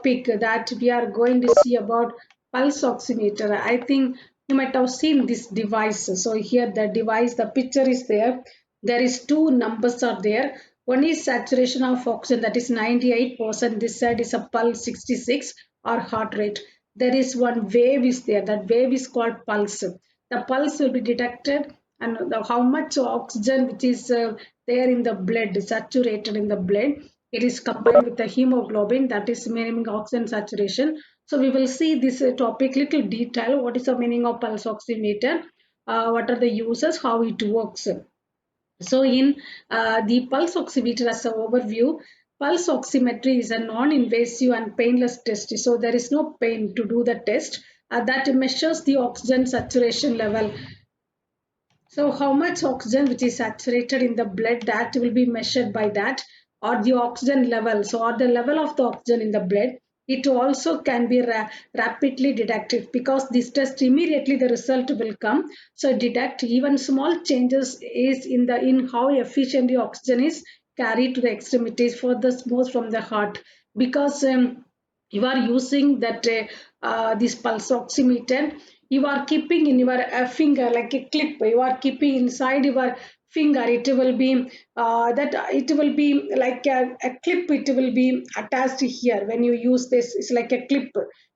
topic that we are going to see about pulse oximeter. I think you might have seen this device. So here the device, the picture is there. There is two numbers are there. One is saturation of oxygen, that is 98%. This side is a pulse 66 or heart rate. There is one wave is there. That wave is called pulse. The pulse will be detected, and how much oxygen which is there in the blood, saturated in the blood, it is combined with the hemoglobin, that is meaning oxygen saturation. So we will see this topic little detail. What is the meaning of pulse oximeter? What are the uses? How it works? So in the pulse oximeter, as an overview, pulse oximetry is a non-invasive and painless test. So there is no pain to do the test. That measures the oxygen saturation level. So how much oxygen which is saturated in the blood, that will be measured by that, or the oxygen level. So or the level of the oxygen in the blood. It also can be rapidly detected because this test immediately the result will come. So detect even small changes is in how efficiently oxygen is carried to the extremities for the most from the heart, because you are using that this pulse oximeter, you are keeping in your finger like a clip, you are keeping inside your finger. It will be that it will be like a clip, it will be attached here. When you use this, it's like a clip,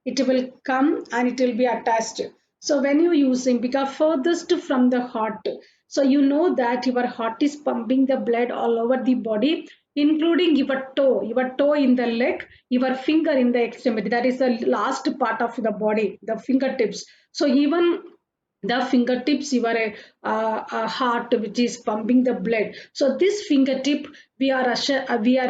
it will come and it will be attached. So when you using, because furthest from the heart, so you know that your heart is pumping the blood all over the body, including your toe in the leg, your finger in the extremity, that is the last part of the body, the fingertips. So even the fingertips, your heart which is pumping the blood. So this fingertip, we are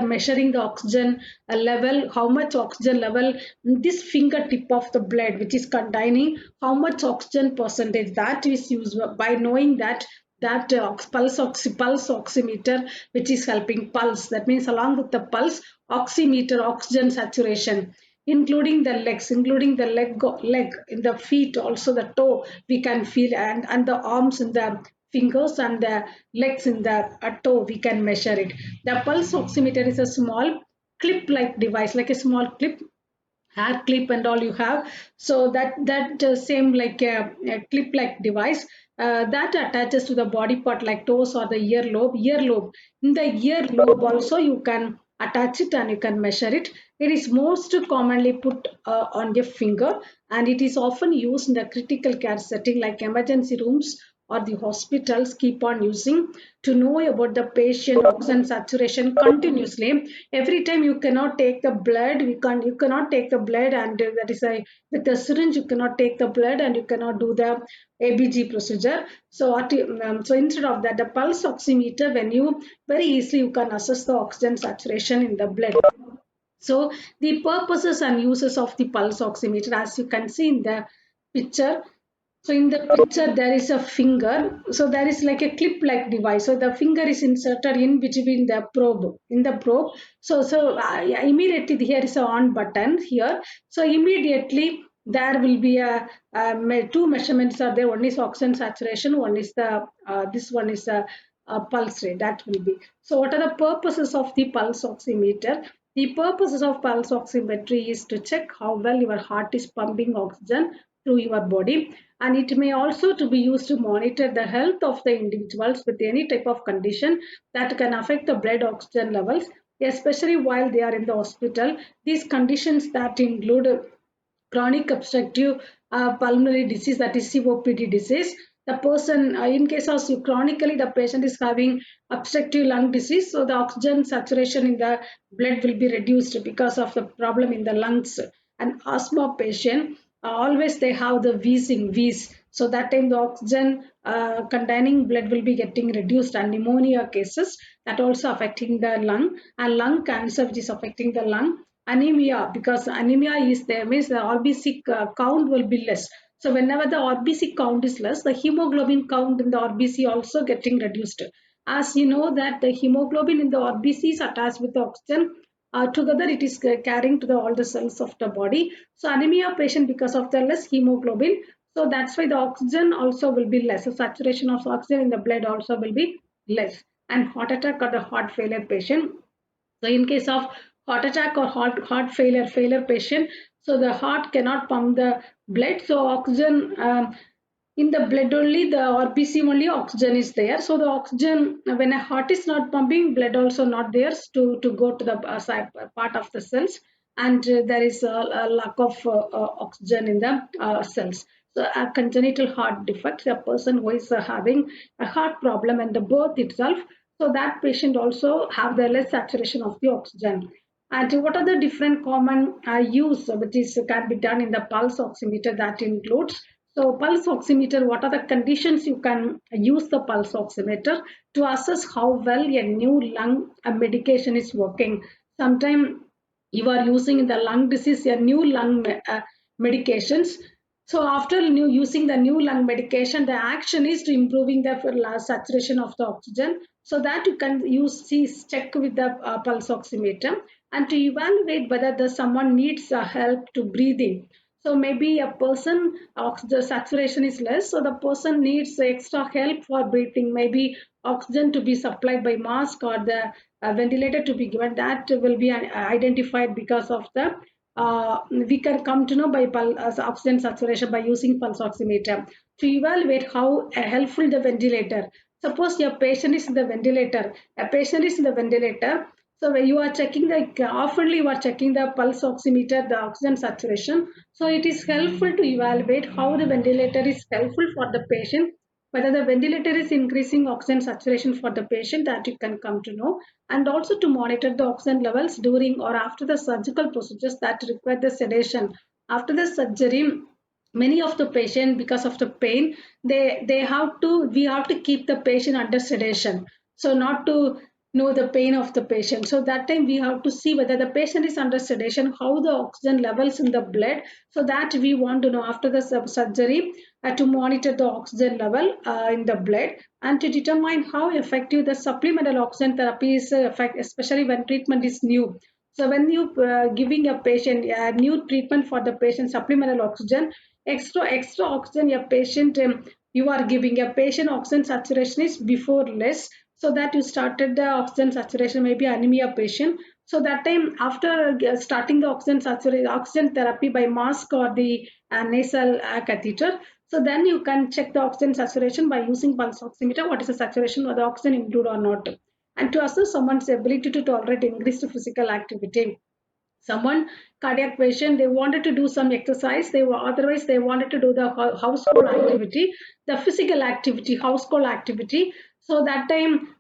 measuring the oxygen level, how much oxygen level this fingertip of the blood which is containing, how much oxygen percentage, that is used by knowing that pulse oximeter which is helping pulse, that means along with the pulse oximeter, oxygen saturation, including the legs, including the leg in the feet, also the toe we can feel, and the arms in the fingers and the legs in the toe we can measure it. The pulse oximeter is a small clip like device, like a small clip, hair clip and all you have. So that same like a clip like device that attaches to the body part like toes or the earlobe. In the earlobe also you can attach it and you can measure it. It is most commonly put on your finger, and it is often used in the critical care setting like emergency rooms or the hospitals keep on using to know about the patient oxygen saturation continuously. Every time you cannot take the blood, you cannot take the blood, and that is a, with the syringe you cannot take the blood and you cannot do the ABG procedure. So so instead of that, the pulse oximeter, when you very easily you can assess the oxygen saturation in the blood. So the purposes and uses of the pulse oximeter, as you can see in the picture. So in the picture there is a finger. So there is like a clip-like device. So the finger is inserted in between the probe. In the probe. Yeah, immediately here is a on button here. So immediately there will be two measurements are there. One is oxygen saturation. One is the this one is a pulse rate. That will be. So what are the purposes of the pulse oximeter? The purposes of pulse oximetry is to check how well your heart is pumping oxygen through your body, and it may also to be used to monitor the health of the individuals with any type of condition that can affect the blood oxygen levels, especially while they are in the hospital. These conditions that include chronic obstructive pulmonary disease, that is COPD disease. The person, in case of chronically the patient is having obstructive lung disease, so the oxygen saturation in the blood will be reduced because of the problem in the lungs. And asthma patient, always they have the wheeze, so that time the oxygen containing blood will be getting reduced. And pneumonia cases, that also affecting the lung, and lung cancer which is affecting the lung. Anemia, because anemia is there means the RBC count will be less. So whenever the RBC count is less, the hemoglobin count in the RBC also getting reduced. As you know that the hemoglobin in the RBC is attached with the oxygen, together it is carrying to the all the cells of the body. So anemia patient, because of the less hemoglobin, so that's why the oxygen also will be less. So saturation of oxygen in the blood also will be less. And heart attack or the heart failure patient, so in case of heart attack or heart failure patient. So the heart cannot pump the blood. So oxygen in the blood only, the RBC only oxygen is there. So the oxygen, when a heart is not pumping, blood also not there to go to the part of the cells, and there is a lack of oxygen in the cells. So a congenital heart defect, a person who is having a heart problem and the birth itself, so that patient also have the less saturation of the oxygen. And what are the different common use which is can be done in the pulse oximeter? That includes, so pulse oximeter, what are the conditions you can use the pulse oximeter to assess how well a new lung medication is working? Sometimes you are using the lung disease, a new lung medications. So after using the new lung medication, the action is to improving the saturation of the oxygen. So that you can use, check with the pulse oximeter and to evaluate whether someone needs help to breathing. So maybe a person, the saturation is less, so the person needs extra help for breathing. Maybe oxygen to be supplied by mask or the ventilator to be given. That will be identified because of the we can come to know by oxygen saturation by using pulse oximeter to evaluate how helpful the ventilator. Suppose your patient is in the ventilator, a patient is in the ventilator. So when you are checking the oftenly you are checking the pulse oximeter, the oxygen saturation. So it is helpful to evaluate how the ventilator is helpful for the patient, whether the ventilator is increasing oxygen saturation for the patient, that you can come to know, and also to monitor the oxygen levels during or after the surgical procedures that require the sedation. After the surgery, many of the patient, because of the pain, they have to we have to keep the patient under sedation, so not to know the pain of the patient. So that time we have to see whether the patient is under sedation, how the oxygen levels in the blood, so that we want to know after the surgery to monitor the oxygen level in the blood and to determine how effective the supplemental oxygen therapy is especially when treatment is new. So when you giving a patient a new treatment for the patient supplemental oxygen, extra oxygen a patient you are giving a patient oxygen saturation is before less, so that you started the oxygen saturation, maybe anemia patient. So that time after starting the oxygen saturation oxygen therapy by mask or the nasal catheter, so then you can check the oxygen saturation by using pulse oximeter, what is the saturation or the oxygen improved or not, and to assess someone's ability to tolerate increased physical activity. Someone cardiac patient, they wanted to do some exercise, they were otherwise they wanted to do the household activity, the physical activity, household activity. So that time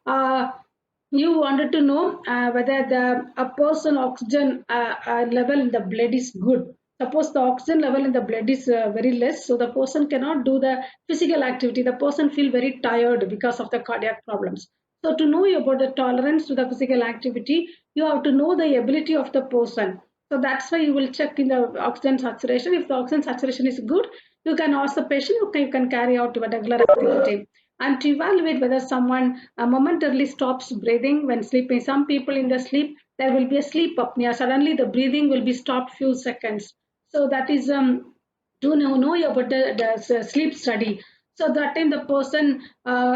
you wanted to know whether the a person oxygen level in the blood is good. Suppose the oxygen level in the blood is very less, so the person cannot do the physical activity, the person feel very tired because of the cardiac problems. So to know about the tolerance to the physical activity, you have to know the ability of the person. So that's why you will check in the oxygen saturation. If the oxygen saturation is good, you can ask the patient, okay, you can carry out your regular activity. And to evaluate whether someone momentarily stops breathing when sleeping. Some people in the sleep, there will be a sleep apnea. Suddenly the breathing will be stopped few seconds. So that is to know about the sleep study. So that time the person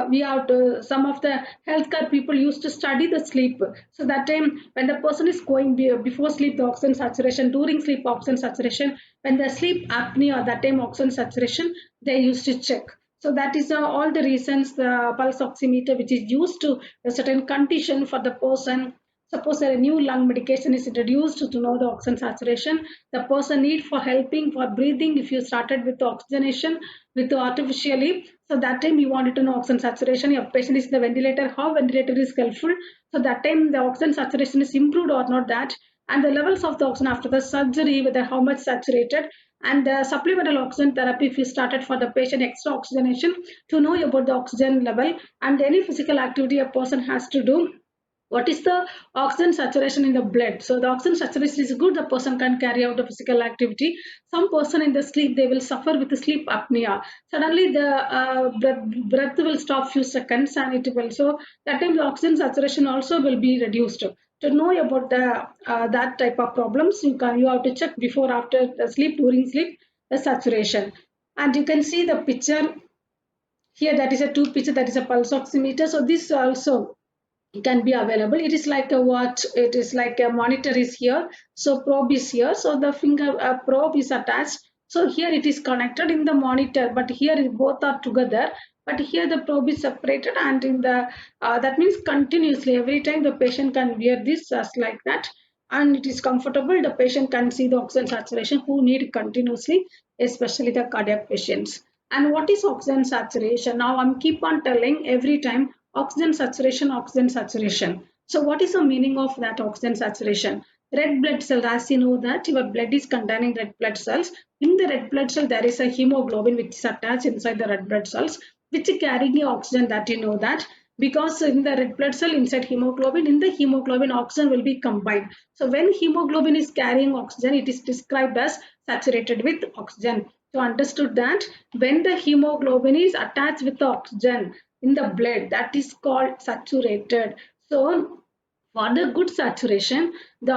we have to, some of the healthcare people used to study the sleep. So that time when the person is going before sleep the oxygen saturation, during sleep oxygen saturation, when the sleep apnea that time oxygen saturation they used to check. So that is all the reasons the pulse oximeter which is used to a certain condition for the person. Suppose a new lung medication is introduced to know the oxygen saturation, the person need for helping for breathing. If you started with the oxygenation with the artificially, so that time you wanted to know oxygen saturation. Your patient is the ventilator, how ventilator is helpful. So that time the oxygen saturation is improved or not that, and the levels of the oxygen after the surgery, whether how much saturated, and the supplemental oxygen therapy if you started for the patient extra oxygenation to know about the oxygen level, and any physical activity a person has to do, what is the oxygen saturation in the blood. So the oxygen saturation is good, the person can carry out the physical activity. Some person in the sleep, they will suffer with the sleep apnea. Suddenly the breath will stop few seconds and it will, so that time the oxygen saturation also will be reduced. To know about the that type of problems, you have to check before after the sleep, during sleep the saturation. And you can see the picture here, that is a two picture, that is a pulse oximeter. So this also can be available. It is like a watch, it is like a monitor is here, so probe is here, so the finger probe is attached, so here it is connected in the monitor, but here both are together, but here the probe is separated, and in the that means continuously every time the patient can wear this just like that, and it is comfortable, the patient can see the oxygen saturation who need continuously, especially the cardiac patients. And what is oxygen saturation? Now I'm keep on telling every time oxygen saturation, oxygen saturation. So what is the meaning of that oxygen saturation? Red blood cells, as you know that your blood is containing red blood cells. In the red blood cell, there is a hemoglobin which is attached inside the red blood cells, which is carrying the oxygen, that you know that. Because in the red blood cell inside hemoglobin, in the hemoglobin oxygen will be combined. So when hemoglobin is carrying oxygen, it is described as saturated with oxygen. So understood that when the hemoglobin is attached with the oxygen in the blood, that is called saturated. So for the good saturation, the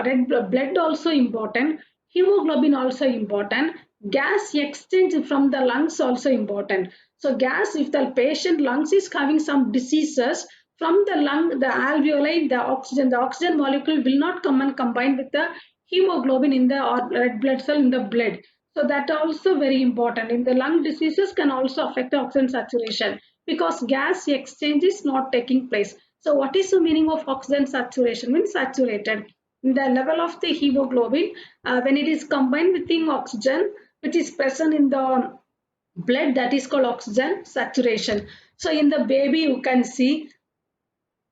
red blood also important, hemoglobin also important, gas exchange from the lungs also important. So gas, if the patient lungs is having some diseases, from the lung, the alveoli, the oxygen molecule will not come and combine with the hemoglobin in the or red blood cell in the blood. So that also very important. In the lung diseases can also affect the oxygen saturation because gas exchange is not taking place. So what is the meaning of oxygen saturation? Means saturated. The level of the hemoglobin when it is combined with the oxygen which is present in the blood, that is called oxygen saturation. So in the baby you can see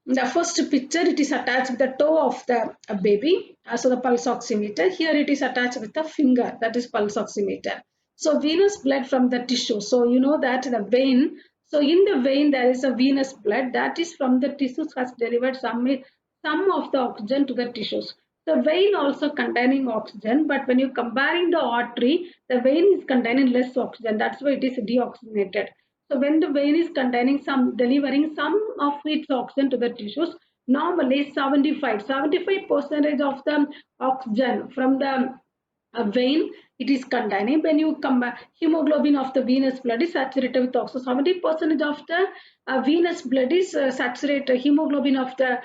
the first picture, it is attached with the toe of the baby, so the pulse oximeter. Here it is attached with the finger, that is pulse oximeter. So venous blood from the tissue. So you know that the vein. So in the vein there is a venous blood that is from the tissues has delivered some of the oxygen to the tissues. The vein also containing oxygen, but when you comparing the artery, the vein is containing less oxygen. That's why it is deoxygenated. So when the vein is containing some, delivering some of its oxygen to the tissues, normally 75 percentage of the oxygen from the vein it is containing. When you come back, hemoglobin of the venous blood is saturated with oxygen. 70% of the venous blood is saturated. Hemoglobin of the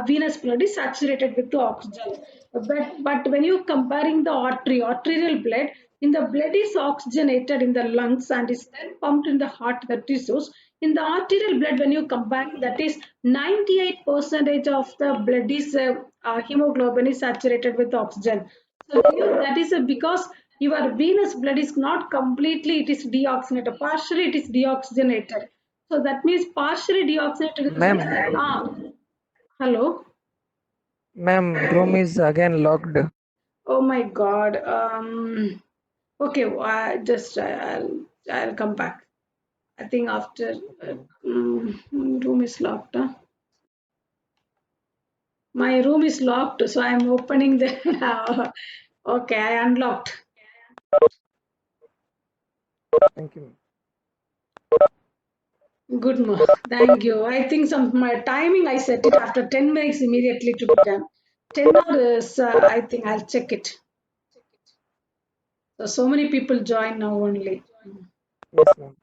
venous blood is saturated with the oxygen. But when you comparing the arterial blood, in the blood is oxygenated in the lungs and is then pumped in the heart, the tissues. In the arterial blood, when you compare, that is 98 percentage of the blood is hemoglobin is saturated with oxygen. So that is because your venous blood is not completely, it is deoxygenated. Partially it is deoxygenated. So that means partially deoxygenated is Ma'am, hello. room is again locked. Oh my God. Okay, just I'll come back. I think after room is locked. Huh? My room is locked, so I'm opening the. Okay, I unlocked. Thank you. Good, thank you. I think some my timing I set it after 10 minutes immediately to be done. 10 hours, I think I'll check it. So many people join now only. Yes, ma'am.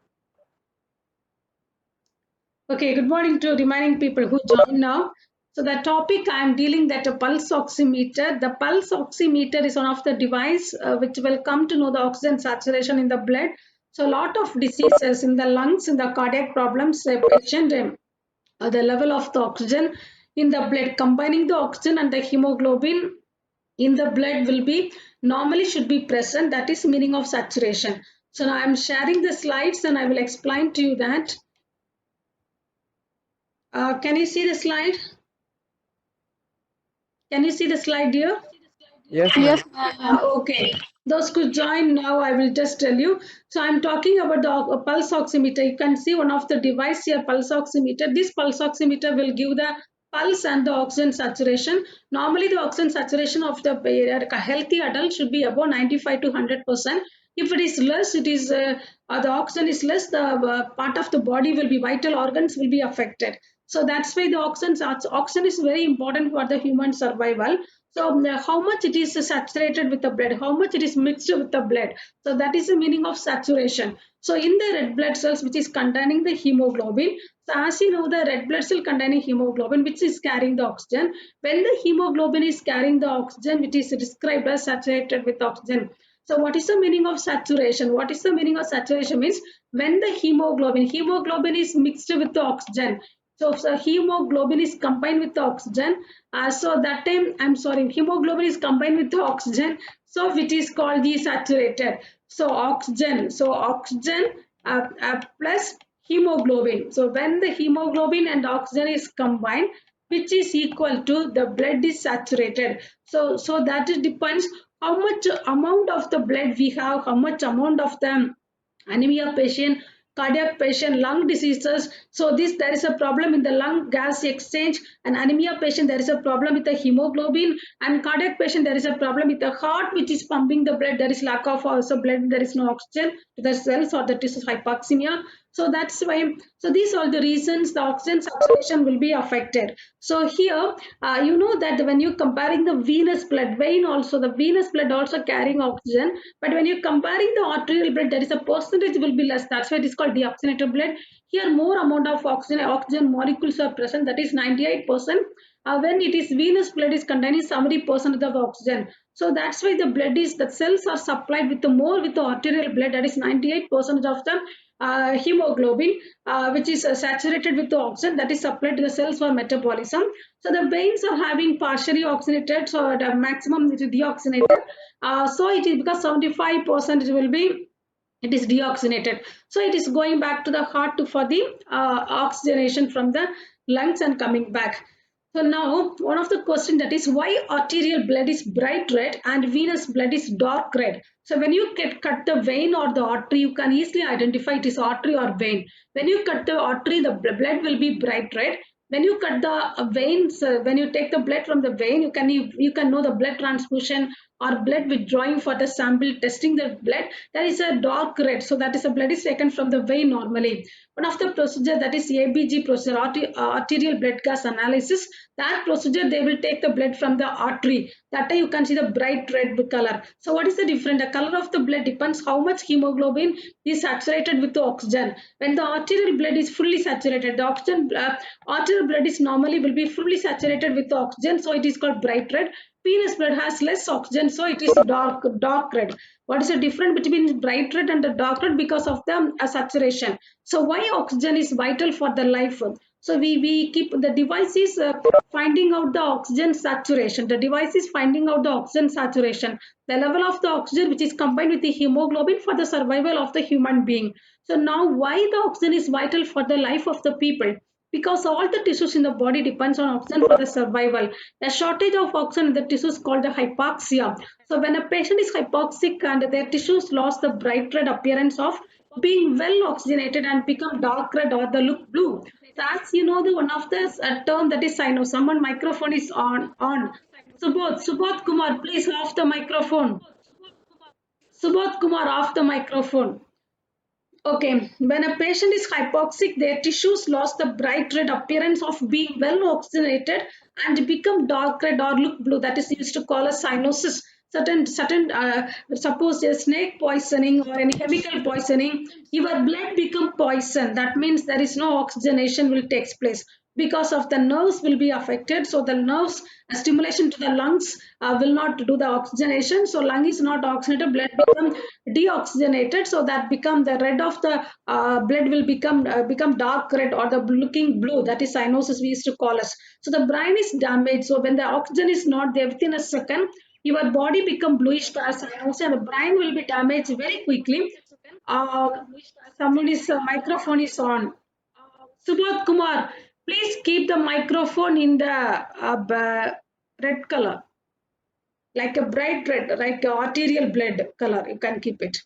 Okay, good morning to remaining people who join now. So the topic I'm dealing that a pulse oximeter. The pulse oximeter is one of the device which will come to know the oxygen saturation in the blood. So a lot of diseases in the lungs, in the cardiac problems, patient the level of the oxygen in the blood, combining the oxygen and the hemoglobin in the blood will be normally should be present. That is meaning of saturation. So now I'm sharing the slides and I will explain to you that. Can you see the slide? Can you see the slide here? Yes, ma'am. Yes, ma'am. Okay. Those could join now. I will just tell you. So I'm talking about the pulse oximeter. You can see one of the device here, pulse oximeter. This pulse oximeter will give the pulse and the oxygen saturation. Normally, the oxygen saturation of the healthy adult should be above 95 to 100%. If it is less, it is the oxygen is less. The part of the body will be vital organs will be affected. So that's why the oxygen is very important for the human survival. So how much it is saturated with the blood, how much it is mixed with the blood. So that is the meaning of saturation. So in the red blood cells which is containing the hemoglobin, so as you know, the red blood cell containing hemoglobin which is carrying the oxygen. When the hemoglobin is carrying the oxygen, it is described as saturated with oxygen. So what is the meaning of saturation? What is the meaning of saturation means when the hemoglobin is mixed with the oxygen. So if the hemoglobin is combined with the oxygen, so that time, I'm sorry, hemoglobin is combined with the oxygen, so it is called the saturated. So oxygen plus hemoglobin. So when the hemoglobin and oxygen is combined, which is equal to the blood is saturated. So that it depends how much amount of the blood we have, how much amount of the anemia patient, cardiac patient, lung diseases. So this there is a problem in the lung gas exchange, and anemia patient there is a problem with the hemoglobin, and cardiac patient there is a problem with the heart which is pumping the blood. There is lack of also blood. There is no oxygen to the cells or the tissues, hypoxemia. So that's why. So these are the reasons the oxygen saturation will be affected. So here you know that when you comparing the venous blood, vein also the venous blood also carrying oxygen, but when you comparing the arterial blood, there is a percentage will be less. That's why it is called deoxygenated blood. Here more amount of oxygen molecules are present, that is 98%. When it is venous blood is containing 70% of the oxygen. So that's why the blood is the cells are supplied with the more with the arterial blood, that is 98% of the hemoglobin, which is saturated with the oxygen, that is supplied to the cells for metabolism. So the veins are having partially oxygenated, so the maximum it is deoxygenated. So it is because 75% it will be, it is deoxygenated. So it is going back to the heart to, for the oxygenation from the lungs and coming back. So now one of the question, that is why arterial blood is bright red and venous blood is dark red. So when you cut the vein or the artery, you can easily identify it is artery or vein. When you cut the artery, the blood will be bright red. When you cut the veins, when you take the blood from the vein, you can know the blood transfusion or blood withdrawing for the sample testing the blood. There is a dark red, so that is the blood is taken from the vein normally. One of the procedure, that is ABG procedure, arterial blood gas analysis. That procedure they will take the blood from the artery. That time you can see the bright red color. So what is the difference? The color of the blood depends how much hemoglobin is saturated with the oxygen. When the arterial blood is fully saturated, the oxygen arterial blood is normally will be fully saturated with the oxygen, so it is called bright red. Venous blood has less oxygen, so it is dark red. What is the difference between bright red and the dark red? Because of the saturation. So why oxygen is vital for the life? So we keep the device is finding out the oxygen saturation. The device is finding out the oxygen saturation, the level of the oxygen which is combined with the hemoglobin for the survival of the human being. So now why the oxygen is vital for the life of the people? Because all the tissues in the body depends on oxygen for the survival. A shortage of oxygen in the tissues called the hypoxia. So when a patient is hypoxic and their tissues lost the bright red appearance of being well oxygenated and become dark red or the look blue. So as you know, the one of the term, that is cyano. Someone microphone is on. Subodh Kumar, please off the microphone. Subodh Kumar, off the microphone. Okay, when a patient is hypoxic, their tissues lost the bright red appearance of being well oxygenated and become dark red or look blue. That is used to call a cyanosis. Suppose a snake poisoning or any chemical poisoning, your blood become poison. That means there is no oxygenation will take place because of the nerves will be affected. So the nerves stimulation to the lungs will not do the oxygenation. So lung is not oxygenated, blood become deoxygenated. So that become the red of the blood will become dark red or the looking blue. That is cyanosis we used to call us. So the brain is damaged. So when the oxygen is not there within a second, your body become bluish cyanosis and the brain will be damaged very quickly. Uh, Somebody's microphone is on. Subodh Kumar, please keep the microphone in the red color, like a bright red, like a arterial blood color. You can keep it,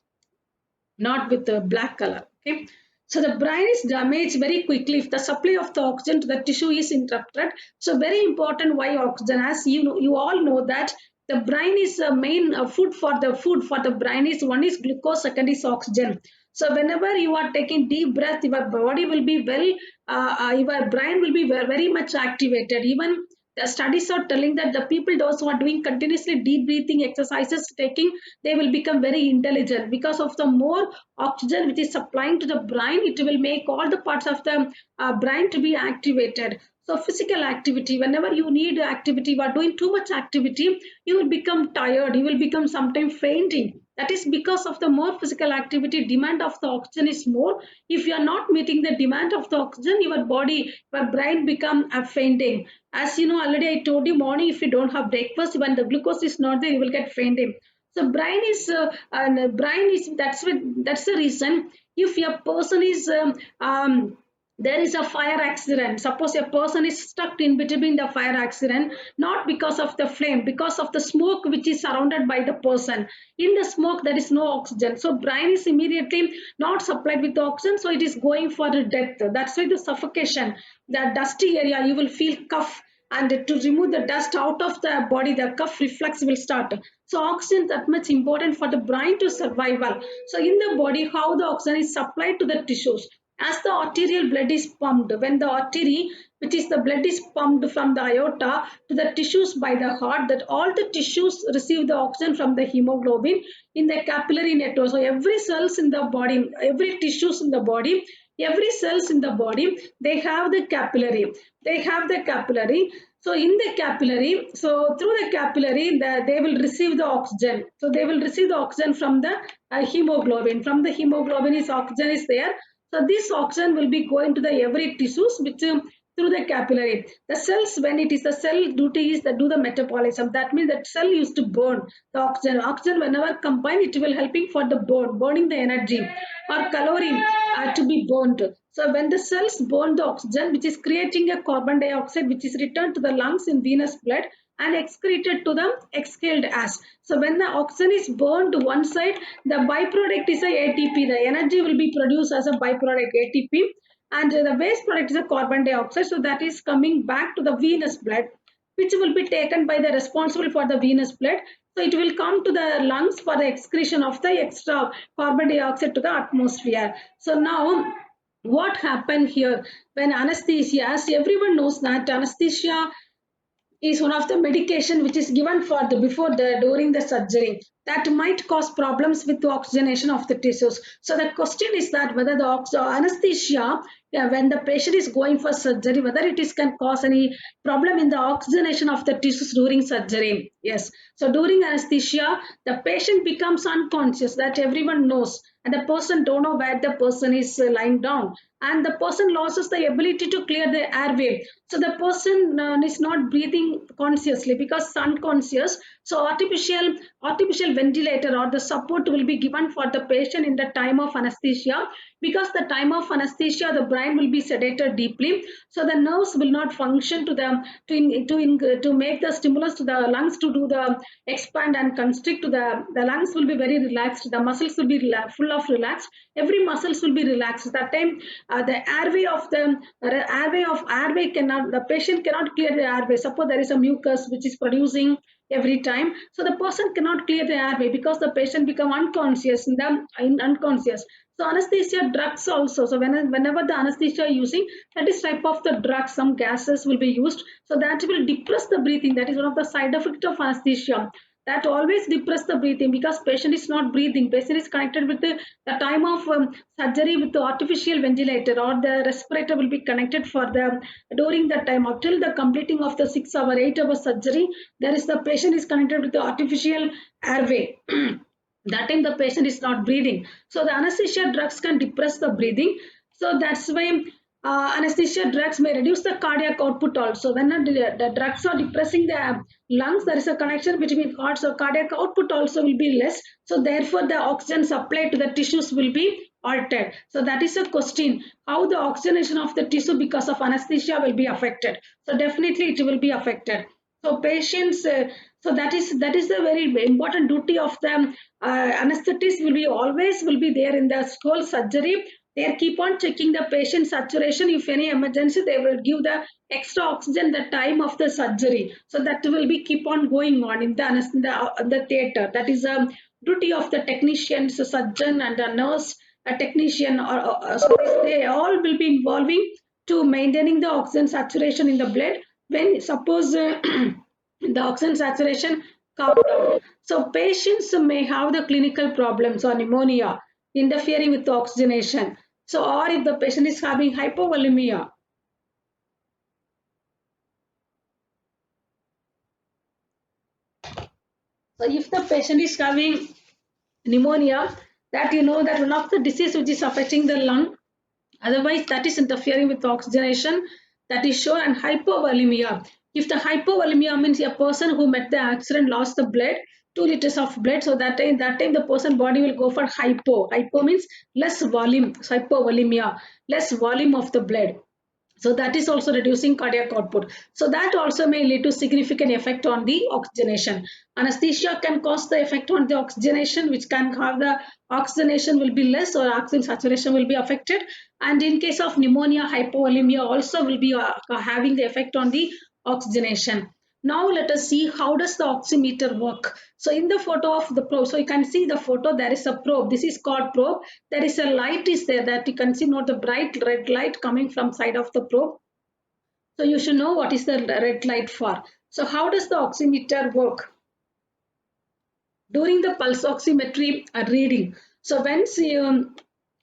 not with the black color. Okay. So the brain is damaged very quickly if the supply of the oxygen to the tissue is interrupted. So very important why oxygen. As you know, you all know that the brain is the main food for the brain is one is glucose, second is oxygen. So whenever you are taking deep breath, your body will be well, your brain will be very much activated. Even The studies are telling that the people those who are doing continuously deep breathing exercises taking, they will become very intelligent because of the more oxygen which is supplying to the brain. It will make all the parts of the brain to be activated. So physical activity, whenever you need activity, you are doing too much activity, you will become tired, you will become sometimes fainting. That is because of the more physical activity, demand of the oxygen is more. If you are not meeting the demand of the oxygen, your body, your brain become fainting. As you know, already I told you, morning if you don't have breakfast, when the glucose is not there, you will get fainting. So brain is that's the reason. If a person is there is a fire accident, suppose a person is stuck in between the fire accident, not because of the flame, because of the smoke which is surrounded by the person. In the smoke there is no oxygen, so brain is immediately not supplied with the oxygen, so it is going for the death. That's why the suffocation, the dusty area, you will feel cough, and to remove the dust out of the body, the cough reflex will start. So oxygen that much important for the brain to survival. So in the body, how the oxygen is supplied to the tissues, as the arterial blood is pumped, when the artery, which is the blood, is pumped from the aorta to the tissues by the heart, that all the tissues receive the oxygen from the hemoglobin in the capillary network. So every cells in the body, every tissues in the body, every cells in the body, they have the capillary, they have the capillary. So in the capillary, so through the capillary, they will receive the oxygen. So they will receive the oxygen from the hemoglobin. From the hemoglobin is oxygen is there. So this oxygen will be going to the every tissues which through the capillary. The cells, when it is the cell duty is to do the metabolism. That means that cell used to burn the oxygen. Oxygen whenever combined, it will helping for the burning the energy or calorie to be burned. So when the cells burn the oxygen, which is creating a carbon dioxide, which is returned to the lungs in venous blood and excreted to the exhaled as. So when the oxygen is burned to one side, the byproduct is a ATP. The energy will be produced as a byproduct ATP, and the waste product is a carbon dioxide. So that is coming back to the venous blood, which will be taken by the responsible for the venous blood. So it will come to the lungs for the excretion of the extra carbon dioxide to the atmosphere. So now what happened here when anesthesia, as everyone knows that anesthesia is one of the medication which is given for the before the during the surgery, that might cause problems with the oxygenation of the tissues. So the question is that whether the anesthesia, yeah, when the patient is going for surgery, whether it is can cause any problem in the oxygenation of the tissues during surgery. Yes, so during anesthesia the patient becomes unconscious, that everyone knows, and the person don't know where the person is lying down, and the person loses the ability to clear the airway. So the person is not breathing consciously because unconscious. So artificial ventilator or the support will be given for the patient in the time of anesthesia, because the time of anesthesia the brain will be sedated deeply, so the nerves will not function to the to make the stimulus to the lungs to do the expand and constrict to the lungs will be very relaxed, the muscles will be full of relaxed, every muscles will be relaxed. That time the airway cannot, the patient cannot clear the airway. Suppose there is a mucus which is producing every time, so the person cannot clear the airway because the patient become unconscious in unconscious. So anesthesia drugs also, so whenever the anesthesia using, that is type of the drug, some gases will be used, so that will depress the breathing. That is one of the side effects of anesthesia, that always depress the breathing because patient is not breathing. Patient is connected with the time of surgery with the artificial ventilator, or the respirator will be connected for the during that time up till the completing of the 6 hour 8 hour surgery. There is the patient is connected with the artificial airway. That time the patient is not breathing, so the anesthesia drugs can depress the breathing. So that's why anesthesia drugs may reduce the cardiac output also. When the drugs are depressing the lungs, there is a connection between heart, so cardiac output also will be less, so therefore the oxygen supply to the tissues will be altered. So that is a question, how the oxygenation of the tissue because of anesthesia will be affected. So definitely it will be affected. So patients, that is the very important duty of the anesthetist will be always will be there in the whole surgery. They keep on checking the patient saturation. If any emergency, they will give the extra oxygen the time of the surgery. So that will be keep on going on in the theater. That is a duty of the technicians, the surgeon and the nurse, a technician, so they all will be involving to maintaining the oxygen saturation in the blood when suppose the oxygen saturation come down. So patients may have the clinical problems or pneumonia interfering with the oxygenation. So or if the patient is having hypovolemia. So if the patient is having pneumonia, that you know that one of the disease which is affecting the lung, otherwise that is interfering with oxygenation, that is shown. And hypovolemia, if the hypovolemia means a person who met the accident lost the blood, 2 liters of blood, so that time the person body will go for hypo means less volume, so hypovolemia, less volume of the blood, so that is also reducing cardiac output. So that also may lead to significant effect on the oxygenation. Anesthesia can cause the effect on the oxygenation, which can have the oxygenation will be less or oxygen saturation will be affected. And in case of pneumonia, hypovolemia also will be having the effect on the oxygenation. Now let us see how does the oximeter work. So in the photo of the probe, so you can see the photo, there is a probe. This is called probe. There is a light is there that you can see, not the bright red light coming from side of the probe. So you should know what is the red light for. So how does the oximeter work? During the pulse oximetry reading. So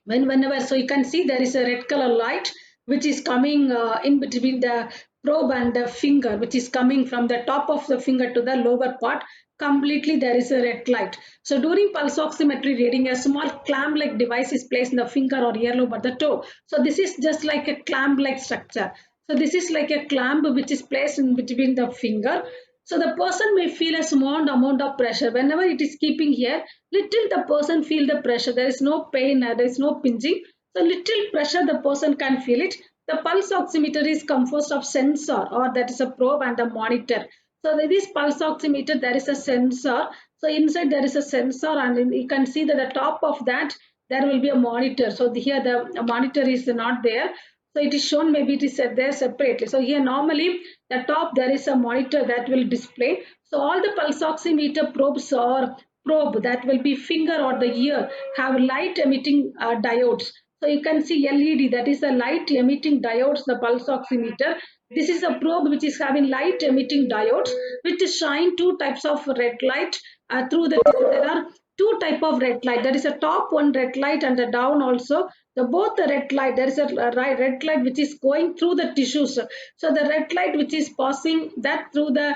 whenever, so you can see there is a red color light which is coming in between the probe and the finger, which is coming from the top of the finger to the lower part. Completely there is a red light. So during pulse oximetry reading, a small clamp like device is placed in the finger or earlobe or the toe. So this is just like a clamp like structure. So this is like a clamp which is placed in between the finger. So the person may feel a small amount of pressure. Whenever it is keeping here, little the person feel the pressure. There is no pain, there is no pinching. So little pressure the person can feel it. The pulse oximeter is composed of sensor, or that is a probe, and a monitor. So this pulse oximeter, there is a sensor. So inside there is a sensor, and you can see that the top of that there will be a monitor. So here the monitor is not there. So it is shown, maybe it is there separately. So here normally the top there is a monitor that will display. So all the pulse oximeter probes or probe that will be finger or the ear have light emitting diodes. So you can see LED, that is a light emitting diodes, the pulse oximeter. This is a probe which is having light emitting diodes which shine two types of red light through the, there are two type of red light, that is a top one red light and the down also. The both the red light, there is a red light which is going through the tissues. So the red light which is passing that through the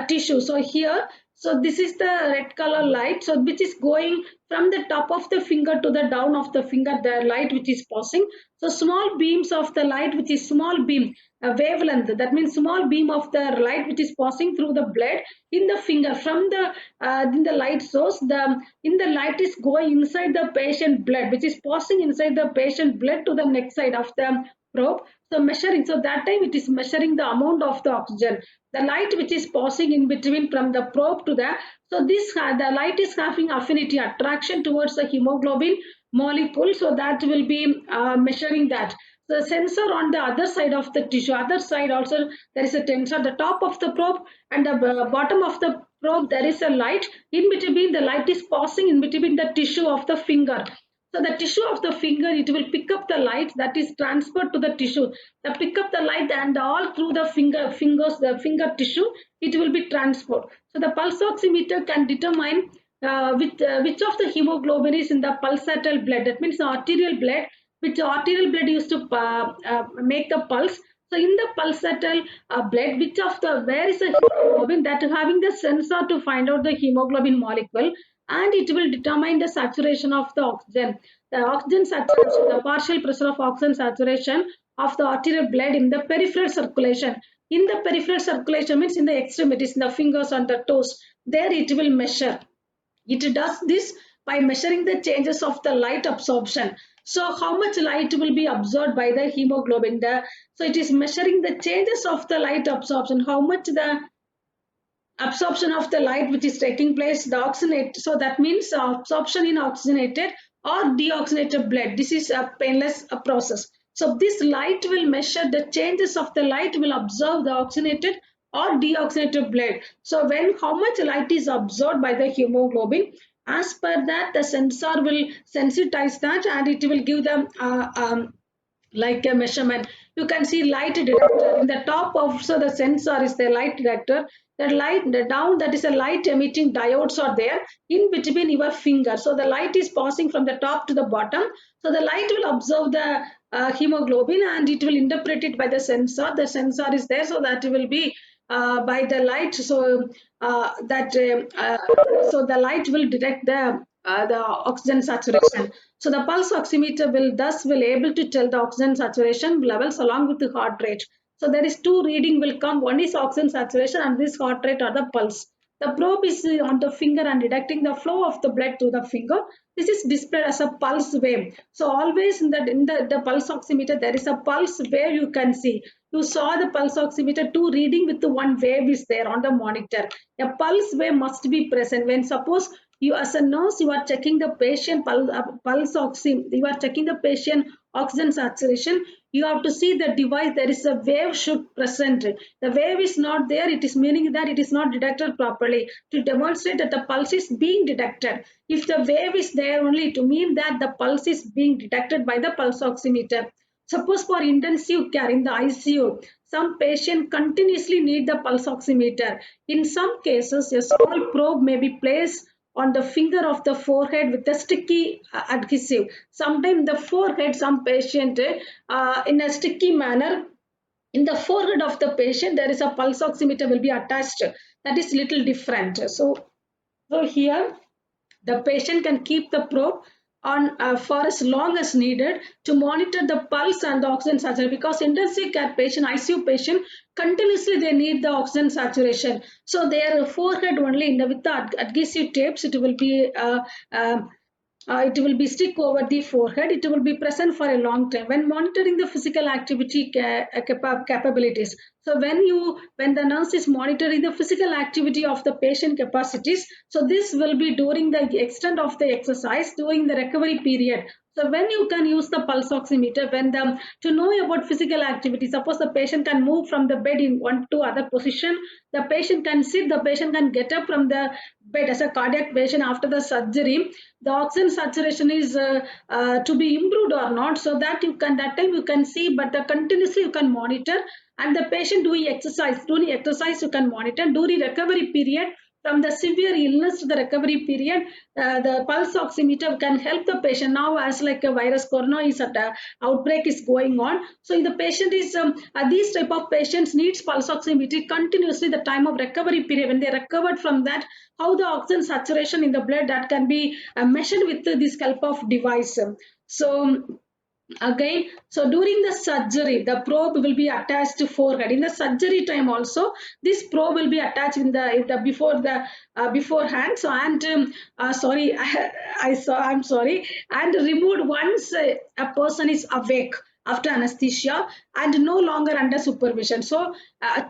tissue. So here, so this is the red color light, so which is going from the top of the finger to the down of the finger, the light which is passing. So small beams of the light, which is small beam, wavelength, that means small beam of the light which is passing through the blood in the finger from the in the light source. The in the light is going inside the patient blood, which is passing inside the patient blood to the next side of the probe. So measuring, so that time it is measuring the amount of the oxygen, the light which is passing in between from the probe to the, so this the light is having affinity, attraction towards the hemoglobin molecule. So that will be measuring that. The sensor on the other side of the tissue, other side also there is a sensor, the top of the probe and the bottom of the probe there is a light. In between, the light is passing in between the tissue of the finger. So the tissue of the finger, it will pick up the light that is transferred to the tissue. The pick up the light and all through the the finger tissue, it will be transferred. So the pulse oximeter can determine which of the hemoglobin is in the pulsatile blood. That means the arterial blood, which arterial blood used to make the pulse. So in the pulsatile blood, which of the, where is the hemoglobin, that having the sensor to find out the hemoglobin molecule, and it will determine the saturation of the oxygen. The oxygen saturation, the partial pressure of oxygen saturation of the arterial blood in the peripheral circulation. In the peripheral circulation means in the extremities, in the fingers and the toes, there it will measure. It does this by measuring the changes of the light absorption. So how much light will be absorbed by the hemoglobin? So it is measuring the changes of the light absorption, how much the absorption of the light which is taking place, the oxygenate. So that means absorption in oxygenated or deoxygenated blood. This is a painless process. So this light will measure the changes of the light will absorb the oxygenated or deoxygenated blood. So when how much light is absorbed by the hemoglobin, as per that the sensor will sensitize that and it will give them like a measurement. You can see light detector in the top of, so the sensor is the light detector. The light, the down, that is a light emitting diodes are there in between your finger. So the light is passing from the top to the bottom. So the light will observe the hemoglobin and it will interpret it by the sensor. The sensor is there, so that will be by the light. So so the light will detect the oxygen saturation. So the pulse oximeter will able to tell the oxygen saturation levels along with the heart rate. So there is two reading will come. One is oxygen saturation and this heart rate or the pulse. The probe is on the finger and detecting the flow of the blood to the finger. This is displayed as a pulse wave. So always in the pulse oximeter there is a pulse wave you can see. You saw the pulse oximeter two reading with the one wave is there on the monitor. A pulse wave must be present when suppose you as a nurse you are checking the patient pulse oxy, you are checking the patient oxygen saturation. You have to see the device, there is a wave should present. The wave is not there, it is meaning that it is not detected properly to demonstrate that the pulse is being detected. If the wave is there only to mean that the pulse is being detected by the pulse oximeter. Suppose for intensive care in the ICU, some patient continuously need the pulse oximeter. In some cases, a small probe may be placed on the finger of the forehead with a sticky adhesive. Sometimes the forehead, some patient in a sticky manner, in the forehead of the patient, there is a pulse oximeter will be attached. That is little different. So here the patient can keep the probe on for as long as needed to monitor the pulse and the oxygen saturation, because intensive care patient, ICU patient, continuously they need the oxygen saturation. So their forehead only in the, with the adhesive tapes, it will be stick over the forehead. It will be present for a long time when monitoring the physical activity capabilities. So when the nurse is monitoring the physical activity of the patient capacities, so this will be during the extent of the exercise during the recovery period. So when you can use the pulse oximeter when the to know about physical activity, suppose the patient can move from the bed in one to other position, the patient can sit, the patient can get up from the bed as a cardiac patient after the surgery, the oxygen saturation is to be improved or not, so that you can that time you can see, but the continuously you can monitor. And the patient doing exercise you can monitor during recovery period. From the severe illness to the recovery period, the pulse oximeter can help the patient. Now as like a virus corona is at a outbreak is going on, so the patient is these type of patients needs pulse oximetry continuously the time of recovery period. When they recovered from that, how the oxygen saturation in the blood that can be measured with this help of device. So again, so during the surgery the probe will be attached to forehead. In the surgery time also this probe will be attached in the before the beforehand. So and sorry I saw, I'm sorry, and removed once a person is awake after anesthesia and no longer under supervision. So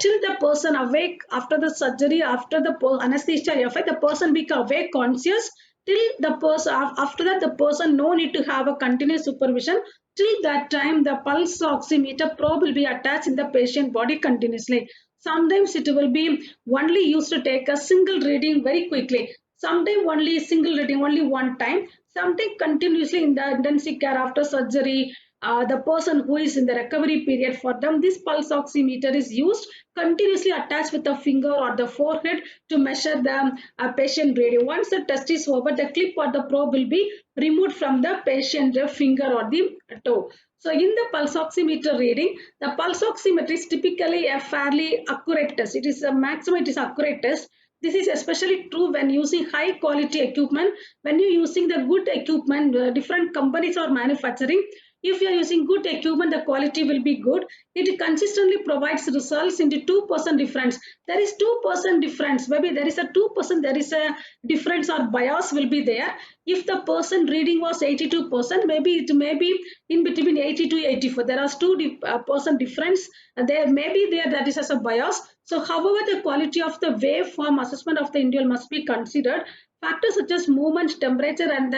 till the person awake after the surgery, after the anesthesia effect, the person become awake conscious, till the person after that the person no need to have a continuous supervision. Till that time, the pulse oximeter probe will be attached in the patient body continuously. Sometimes it will be only used to take a single reading very quickly. Sometimes only single reading, only one time. Sometimes continuously in the intensive care after surgery, the person who is in the recovery period, for them this pulse oximeter is used continuously attached with the finger or the forehead to measure the patient reading. Once the test is over, the clip or the probe will be removed from the patient finger or the toe. So in the pulse oximeter reading, the pulse oximeter is typically a fairly accurate test. It is a maximum, it is accurate test. This is especially true when using high quality equipment. When you're using the good equipment, different companies are manufacturing. If you are using good equipment, the quality will be good. It consistently provides results in the 2% difference. There is 2% difference. Maybe there is a 2%, there is a difference or bias will be there. If the person reading was 82%, maybe it may be in between 80 to 84. There are 2% difference. There may be there, that is as a bias. So however, the quality of the waveform assessment of the individual must be considered. Factors such as movement, temperature, and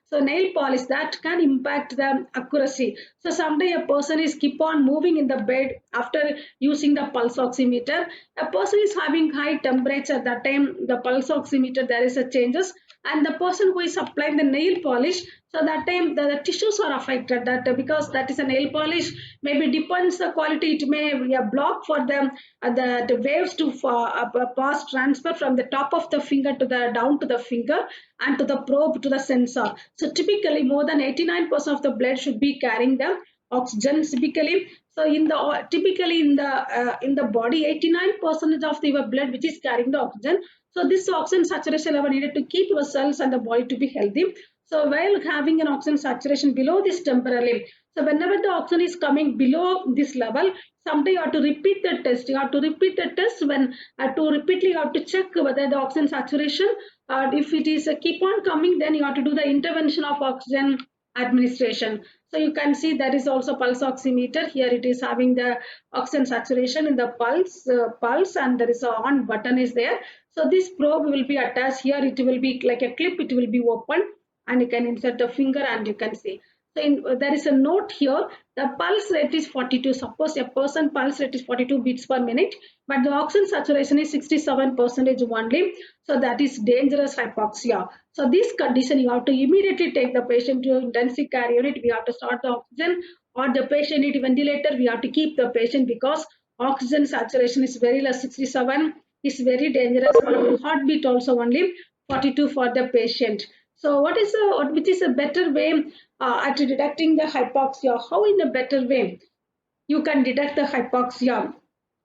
so nail polish that can impact the accuracy. So someday a person is keep on moving in the bed after using the pulse oximeter. A person is having high temperature, that time the pulse oximeter there is a changes. and the person who is applying the nail polish, so that time the tissues are affected, that because that is a nail polish, maybe depends the quality, it may be a block for them, the waves to pass transfer from the top of the finger to the down to the finger and to the probe to the sensor. So typically more than 89% of the blood should be carrying the oxygen typically. So in the typically in the body, 89% of the blood which is carrying the oxygen. So this oxygen saturation level needed to keep your cells and the body to be healthy. So while having an oxygen saturation below this temporarily, so whenever the oxygen is coming below this level, someday you have to repeat the test. You have to repeat the test when to repeatedly you have to check whether the oxygen saturation, if it is keep on coming, then you have to do the intervention of oxygen administration. So you can see there is also pulse oximeter. Here it is having the oxygen saturation in the pulse, and there is a on button is there. So this probe will be attached here. It will be like a clip. It will be open, and you can insert the finger and you can see. So there is a note here. The pulse rate is 42. Suppose a person pulse rate is 42 beats per minute, but the oxygen saturation is 67% only. So that is dangerous hypoxia. So this condition, you have to immediately take the patient to intensive care unit. We have to start the oxygen, or the patient need ventilator. We have to keep the patient because oxygen saturation is very less. 67 is very dangerous. For heartbeat also only 42 for the patient. So which is a better way at detecting the hypoxia? How in a better way you can detect the hypoxia?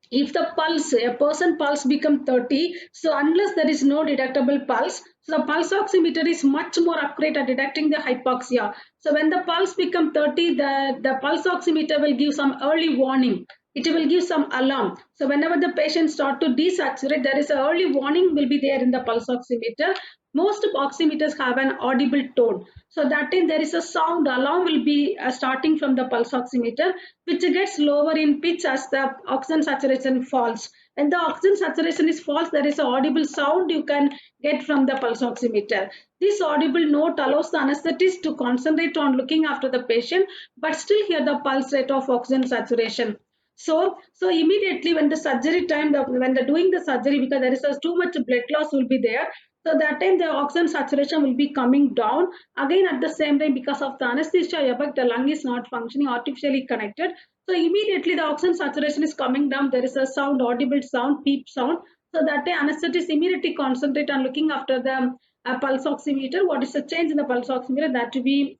If the pulse, a person pulse become 30, so unless there is no detectable pulse, so the pulse oximeter is much more accurate at detecting the hypoxia. So when the pulse become 30, the pulse oximeter will give some early warning. It will give some alarm. So whenever the patient start to desaturate, there is an early warning will be there in the pulse oximeter. Most oximeters have an audible tone. So that time there is a sound alarm will be starting from the pulse oximeter, which gets lower in pitch as the oxygen saturation falls. When the oxygen saturation is false, there is an audible sound you can get from the pulse oximeter. This audible note allows the anesthetist to concentrate on looking after the patient, but still hear the pulse rate of oxygen saturation. So immediately when the surgery time, when they're doing the surgery, because there is too much blood loss will be there, so that time the oxygen saturation will be coming down. Again at the same time, because of the anesthesia effect, the lung is not functioning, artificially connected. So immediately the oxygen saturation is coming down. There is a sound, audible sound, peep sound. So that day anesthetist immediately concentrate on looking after the pulse oximeter. What is the change in the pulse oximeter, that to be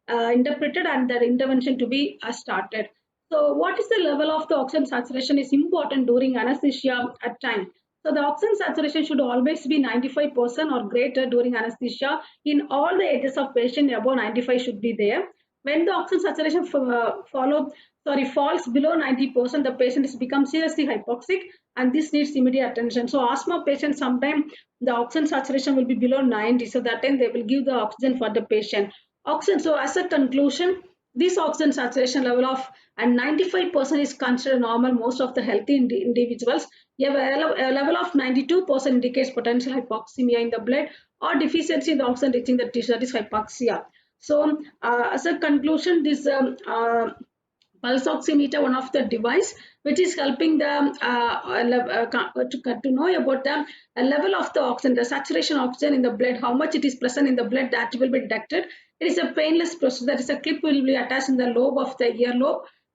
interpreted and the intervention to be started. So what is the level of the oxygen saturation is important during anesthesia at time. So the oxygen saturation should always be 95% or greater during anesthesia. In all the ages of patient, above 95 should be there. When the oxygen saturation falls below 90%, the patient has become seriously hypoxic, and this needs immediate attention. So asthma patients, sometimes the oxygen saturation will be below 90, so that time they will give the oxygen for the patient. Oxygen. So as a conclusion, this oxygen saturation level of and 95% is considered normal most of the healthy individuals. A level of 92% indicates potential hypoxemia in the blood or deficiency in the oxygen reaching the tissue, that is hypoxia. So as a conclusion, this pulse oximeter, one of the device which is helping the to know about the level of the oxygen, the saturation oxygen in the blood, how much it is present in the blood, that will be detected. It is a painless process. That is a clip will be attached in the lobe of the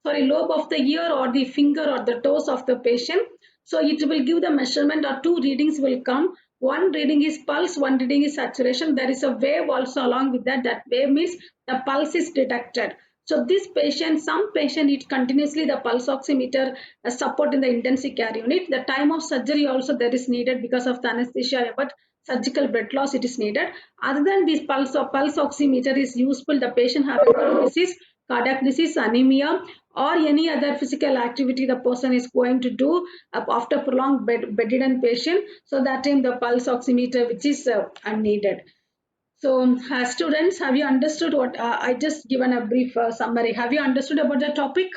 lobe of the ear or the finger or the toes of the patient. So it will give the measurement, or two readings will come. One reading is pulse, one reading is saturation. There is a wave also along with that. That wave means the pulse is detected. So this patient, some patient need continuously the pulse oximeter support in the intensive care unit. The time of surgery also that is needed because of the anesthesia, but surgical blood loss it is needed. Other than this pulse oximeter is useful, the patient having cardiac disease, anemia, or any other physical activity the person is going to do after prolonged bedridden patient. So that time the pulse oximeter which is unneeded. So, students, have you understood what I just given a brief summary? Have you understood about the topic?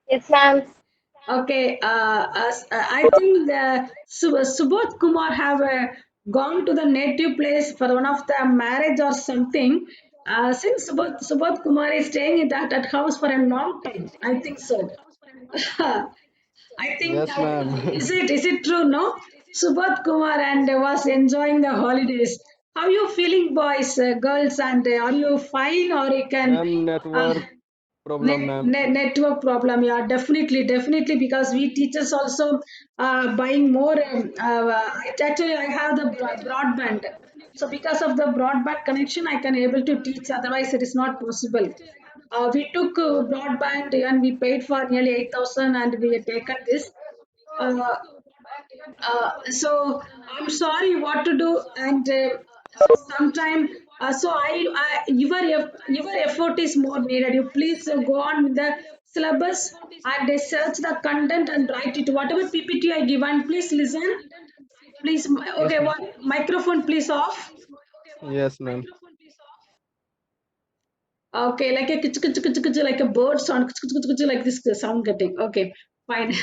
Yes, ma'am. Okay, I think the Subodh Kumar have gone to the native place for one of the marriage or something. Since Subodh Kumar is staying in that house for a long time, I think so. I think Yes, ma'am. is it true? No. Subodh Kumar and was enjoying the holidays. How you feeling, boys, girls, and are you fine or you can Ma'am, uh, network problem, ma'am. network problem? Yeah, definitely, definitely, because we teachers also buying more. Actually, I have the broadband, so because of the broadband connection, I can able to teach. Otherwise, it is not possible. We took broadband and we paid for nearly 8,000, and we had taken this. Uh, so I'm sorry what to do, and sometime so your effort is more needed. You please go on with the syllabus and search the content and write it. Whatever PPT I given, please listen. Please, Yes, okay, ma'am. one microphone please off. Yes, ma'am. Okay, like a like a bird sound, like this sound getting. Okay, fine.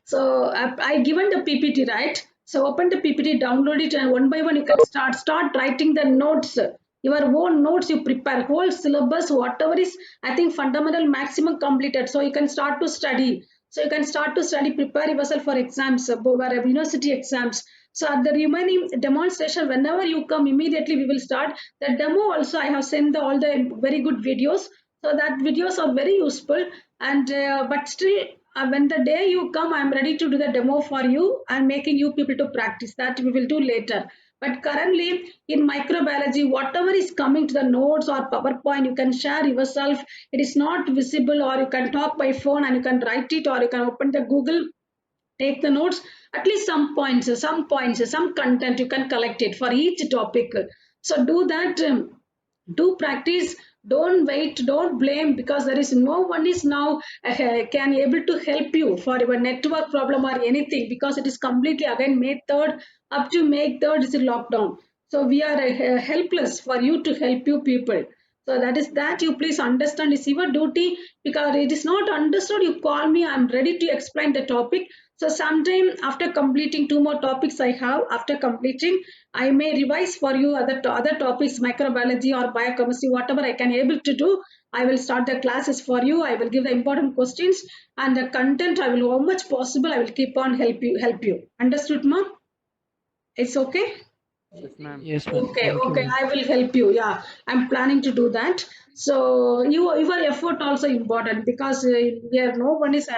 So I given the PPT, right? So open the PPT, download it, and one by one you can start writing the notes. Your own notes you prepare, whole syllabus, whatever is I think fundamental maximum completed. So you can start to study. So you can start to study, prepare yourself for exams, university exams. So at the remaining demonstration, whenever you come, immediately we will start the demo. Also, I have sent all the very good videos. So that videos are very useful. And but still, when the day you come, I'm ready to do the demo for you and making you people to practice. That we will do later. But currently in microbiology, whatever is coming to the notes or PowerPoint, you can share yourself. It is not visible, or you can talk by phone and you can write it, or you can open the Google, take the notes, at least some content you can collect it for each topic. So do that, do practice. Don't wait, don't blame, because there is no one is now can able to help you for your network problem or anything, because it is completely again May 3rd, up to May 3rd is a lockdown. So we are helpless for you to help you people. So that is that you please understand is your duty, because it is not understood, you call me, I'm ready to explain the topic. So sometime after completing two more topics I have, after completing, I may revise for you other topics, microbiology or biochemistry, whatever I can able to do. I will start the classes for you. I will give the important questions and the content. I will how much possible. I will keep on help you. Understood, ma'am? It's okay. Yes, ma'am. Yes, ma'am. Okay, Thank you, okay, ma'am. I will help you. Yeah, I'm planning to do that. So your effort also important, because here no one is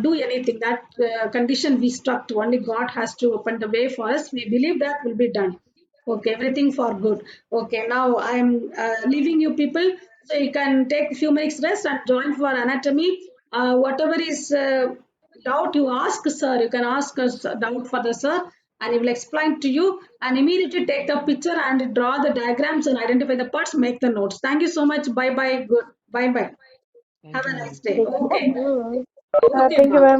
do anything. That condition we stuck to. Only God has to open the way for us. We believe that will be done. Okay, everything for good. Okay, now I'm leaving you people, so you can take a few minutes rest and join for anatomy. Whatever is doubt you ask, sir. You can ask us doubt for the sir, and he will explain to you. And immediately take the picture and draw the diagrams and identify the parts. Make the notes. Thank you so much. Bye bye. Good. Bye bye. Thank Have you, a nice ma'am. day. Okay. Thank Okay, you, ma'am. ma'am.